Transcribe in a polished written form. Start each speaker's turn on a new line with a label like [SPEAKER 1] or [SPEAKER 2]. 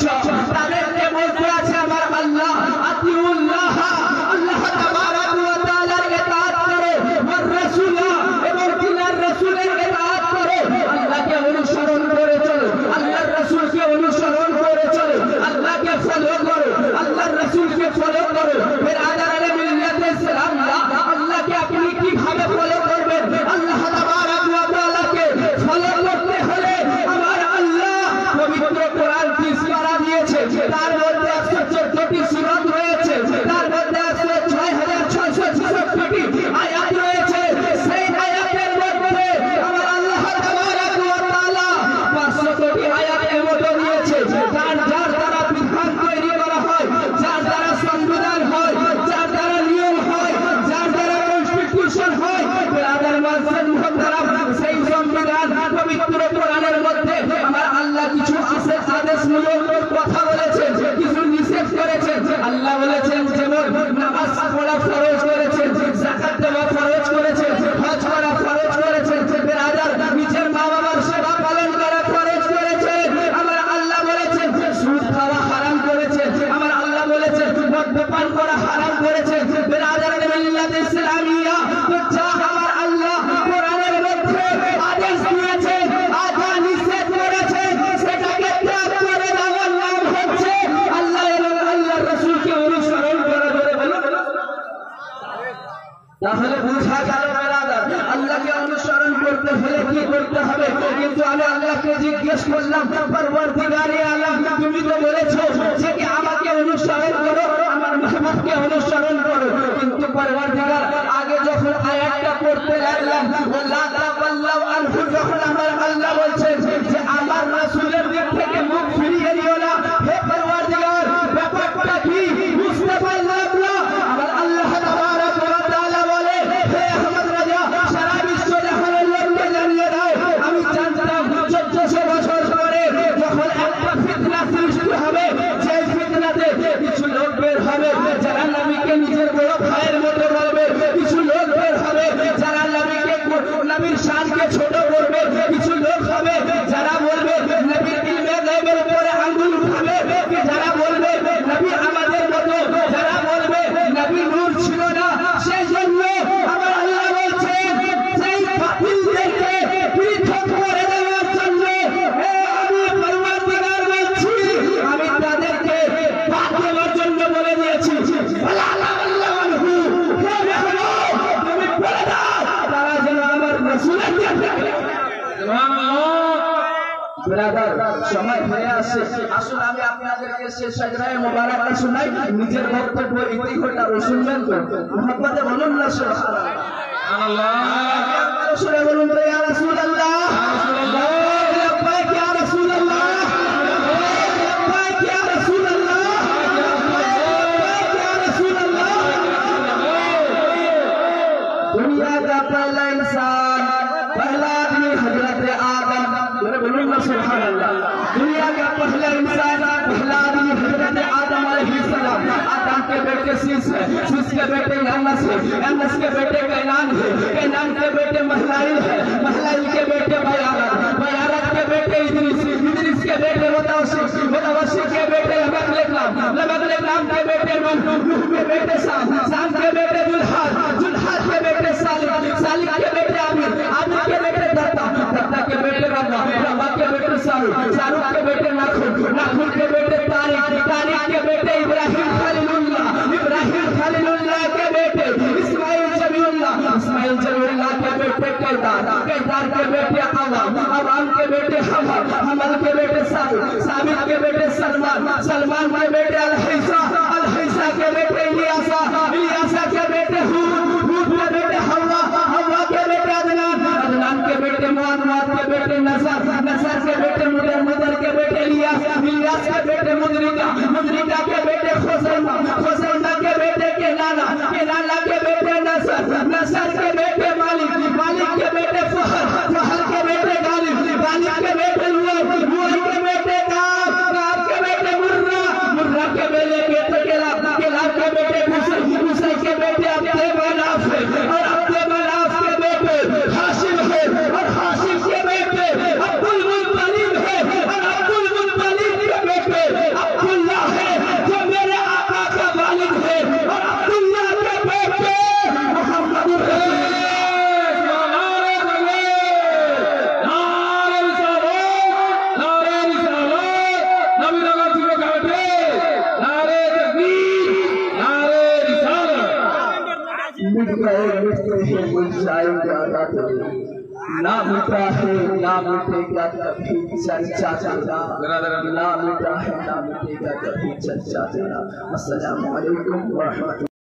[SPEAKER 1] দেখছ তাদেরকে বলতে আছে আমার আল্লাহ আতিউল্লাহ, আল্লাহ তাবারাক ওয়া তাআলার ইতাআত করো, ওয়ার রাসূল এবং তিনার রাসূলের ইতাআত করো, আল্লাহকে অনুসরণ করে চলো, আল্লাহর রাসূলকে অনুসরণ করে চলো, আল্লাহকে ফলো করো, আল্লাহর রাসূলকে ফলো করো। ফির আদারে মিল্লাতে ইসলাম আল্লাহকে আপনি কিভাবে ফলো করবেন? আল্লাহ তাবারাক ওয়া তাআলাকে ফলো করতে হলে আমার আল্লাহ পবিত্র কোরআন 30 পারা দিয়েছে, তার মধ্যে 114টি সূরা রয়েছে, তার মধ্যে 6666টি আয়াত রয়েছে। সেই আয়াতের মধ্যে আমার আল্লাহ তাবারাক ওয়া তাআলা 500টি আয়াত এমন দিয়েছে যার দ্বারা বিধান তৈরি করা হয়, যার দ্বারা সংবিধান হয়, যার দ্বারা নিয়ম হয়, যার দ্বারা কনস্টিটিউশন হয়। ব্রাদার মাসুদ মুহতারাম, সেই সংবিধান পবিত্র কোরআনের মধ্যে আমার আল্লাহ কিছু আদেশমূলক কথা বলেছেন, কিছু নিষেধ করেছেন। আল্লাহ বলেছেন যেমন নামাজ পড়া ফরজ করেছেন, যাকাত দেওয়া ফরজ করেছেন, হজ করা ফরজ করেছেন, ব্রাদার নিজের মা বাবার সেবা পালন করা ফরজ করেছেন। আমার আল্লাহ বলেছেন সুদ খাওয়া হারাম করেছেন, আমার আল্লাহ বলেছেন মদ্যপান করা হারাম করেছেন। ব্রাদার মিল্লাত ইসলামিয়া তো যা আমার আল্লাহ কোরআনের মধ্যে আদেশ দিয়েছেন, আযা নিষেধ করেছেন, সেটাকে ত্যাগ করে দেওয়ার নাম হচ্ছে আল্লাহ এবং আল্লাহর রাসূলকে অনুসরণ করা। ধরে বলুন, তাহলে বুঝা গেল ব্রাদার আল্লাহকে অনুসরণ করতে হলে কি করতে হবে। কিন্তু আমি আল্লাহকে জিজ্ঞেস করলাম পরওয়ারদিগারে আলম, তুমি তো বলেছো যে কি আমাকে অনুসরণ করো, আমার মাহবুবকে অনুসরণ করো, কিন্তু পরওয়ারদিগার আগে যখন আয়াতটা পড়তে লাগলাম লা তাওয়াল্লাউ আনহু, যখন আমার আল্লাহ বলছেন যে আমার রাসূলের দিক থেকে মুখ ফিরিয়ে নিও না, হে পরওয়ারদিগার ব্যাপারটা কি বুঝতে পারলাম না। আমার আল্লাহ তাবারাক ওয়া তাআলা বলে হে আহমদ রাজা সারা বিশ্ব জাহানের লোককে জানিয়ে দাও আমি জানতাম 1400 বছর পরে যখন একটা ফিতনা সৃষ্টি হবে, সেই ফিতনাতে কিছু লোক বের হবে যারা নবীকে নিজের বড় ভাইয়ের মতো বলবে, কিছু লোক বের হবে যারা নবীর শানকে ছোট করবে, কিছু লোক হবে যারা বলবে নবীর ইলমে গায়বের উপরে আঙ্গুল উঠাবে, যারা বলবে নবী আমাদের মতো, যারা বলবে নবী নূর ছিল না। সেই জন্য আমার আল্লাহ বলছেন সেই বাতিলদেরকে পৃথক করে দেওয়ার জন্য আমি পরওয়ারদিগার বলছি, আমি তাদেরকে বাদ দেওয়ার জন্য বলে দিয়েছি। আল্লাহ আনহু হে মেহবুব তুমি বলে দাও তারা যেন আমার রাসূলের দিকে থাকে। ব্রাদার সময় হয়ে আসছে, আসলে আমি আপনাদেরকে শেষ সাজরায়ে মুবারাকা শোনাই, নিজের বক্তব্য ইতি ঘটা শুনবেন তো মুহাব্বতে বলুন না সুবহানাল্লাহ, সুবহানাল্লাহ বলুন তো ইয়া রাসূলুল্লাহ, লাব্বাইক ইয়া রাসূলুল্লাহ, লাব্বাইক ইয়া রাসূলুল্লাহ, লাব্বাইক ইয়া রাসূলুল্লাহ। दुनिया का पहला इंसान, पहला आदमी हजरत आदम, बोलूं ना सुभान अल्लाह। दुनिया का पहला इंसान, पहला आदमी हजरत आदम अलैहिस्सलाम, आदम के बेटे शीश है, शीश के बेटे अनस है, अनस के बेटे कैनान है, कैनान के बेटे महलाइल है, महलाइल के बेटे बयारत, बयारत के बेटे इद्रिस, इद्रिस के बेटे मुतवस्सित, मुतवस्सित के बेटे लबकलेकाम, लबकलेकाम के बेटे नूह, नूह के बेटे शाम, शाम के बेटे जुल्हाज, जुल्हाज के बेटे सालिक, सालिक के बेटे आमिर, आमिर के बेटे दत्ता, दत्ता के बेटे रवा, रवा के बेटे शाहरुख, शाहरुख के बेटे नाखुन, नाखुन के बेटे तारिक, तारिक के बेटे इब्राहिम खलीलुल्लाह, इब्राहिम खलीलुल्लाह के बेटे इस्माइल जमीउल्लाह, इस्माइल जमीउल्लाह के बेटे कैदार, कैदार के बेटे अवाम, अवाम के बेटे हमल, हमल के बेटे साबित, साबित के बेटे सलमान, सलमान के बेटे अल-हिसा, अल-हिसा के बेटे इलियासा, इलियासा के बेटे हूद, हूद के बेटे हव्वा, हव्वा के बेटे अदनान, अदनान के बेटे मुआद, मुआद के बेटे नसर, नसर के बेटे मुदर, मुदर के बेटे इलियास, इलियास के बेटे मुदरिका, मुदरिका के बेटे खुसैमा, खुसैमा के बेटे केनाना, केनाना के बेटे नसर, नसर के बेटे मालिक, मालिक के बेटे फहर, फहर के बेटे गालिब, गालिब के बेटे लुआई, लुआई के बेटे काब, काब के बेटे मुर्रा, मुर्रा گئے مٹتے ہیں مل جائیں گے آتا تیرے نہ مٹا ہے نہ مٹے گا کبھی چرچا تیرا نہ مٹا ہے نہ مٹے گا کبھی چرچا تیرا السلام علیکم ورحمۃ اللہ